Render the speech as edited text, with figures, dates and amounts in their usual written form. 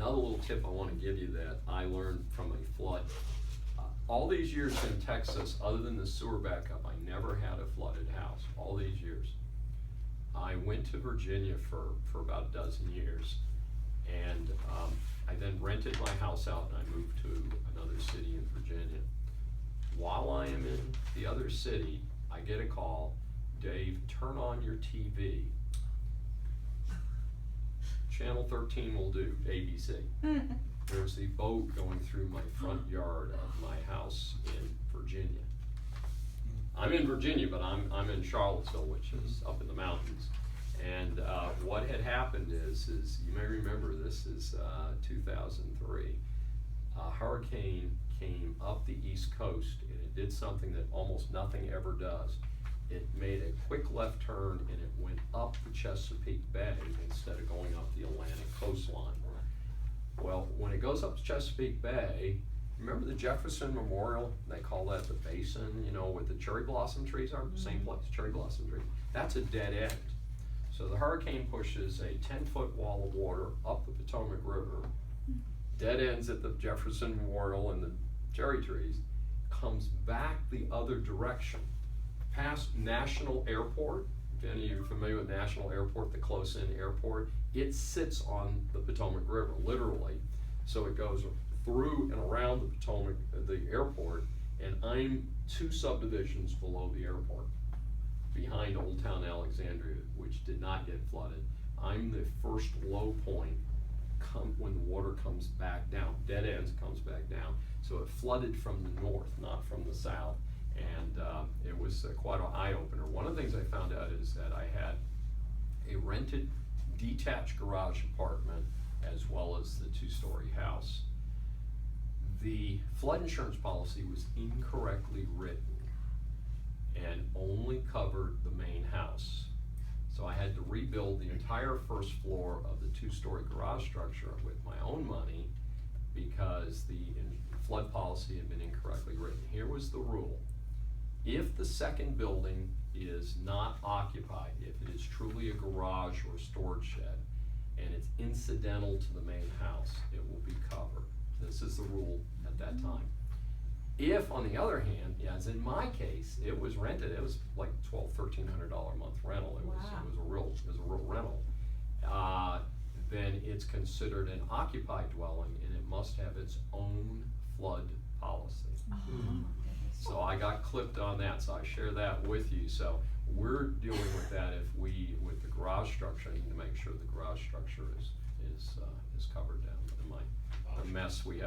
Another little tip I want to give you that I learned from a flood. All these years in Texas, other than the sewer backup, I never had a flooded house, all these years. I went to Virginia for about a dozen years, and I then rented my house out and I moved to another city in Virginia. While I am in the other city, I get a call, Dave, turn on your TV. Channel 13 will do, ABC. There's a boat going through my front yard of my house in Virginia. I'm in Virginia, but I'm in Charlottesville, which is up in the mountains. And what had happened is you may remember this is 2003. A hurricane came up the East Coast, and it did something that almost nothing ever does. It made a quick left turn and it went up the Chesapeake Bay instead of going up the Atlantic coastline. Well, when it goes up to Chesapeake Bay, remember the Jefferson Memorial? They call that the basin, you know, with the cherry blossom trees are, same place, cherry blossom trees. That's a dead end. So the hurricane pushes a 10-foot wall of water up the Potomac River, dead ends at the Jefferson Memorial and the cherry trees, comes back the other direction, past National Airport. If any of you are familiar with National Airport, the close-in airport, it sits on the Potomac River, literally. So it goes through and around the Potomac, the airport, and I'm 2 subdivisions below the airport, behind Old Town Alexandria, which did not get flooded. I'm the first low point when the water comes back down, dead ends comes back down. So it flooded from the north, not from the south. And it was quite an eye-opener. One of the things I found out is that I had a rented detached garage apartment as well as the 2-story house. The flood insurance policy was incorrectly written and only covered the main house. So I had to rebuild the entire first floor of the 2-story garage structure with my own money because the flood policy had been incorrectly written. Here was the rule. If the second building is not occupied, if it is truly a garage or a storage shed, and it's incidental to the main house, it will be covered. This is the rule at that time. If, on the other hand, as in my case, it was rented, it was like $1,200–1,300 a month rental. It was a real rental. Then it's considered an occupied dwelling, and it must have its own flood policy. So I got clipped on that, so I share that with you. So we're dealing with that with the garage structure. I need to make sure the garage structure is covered down. The mess we have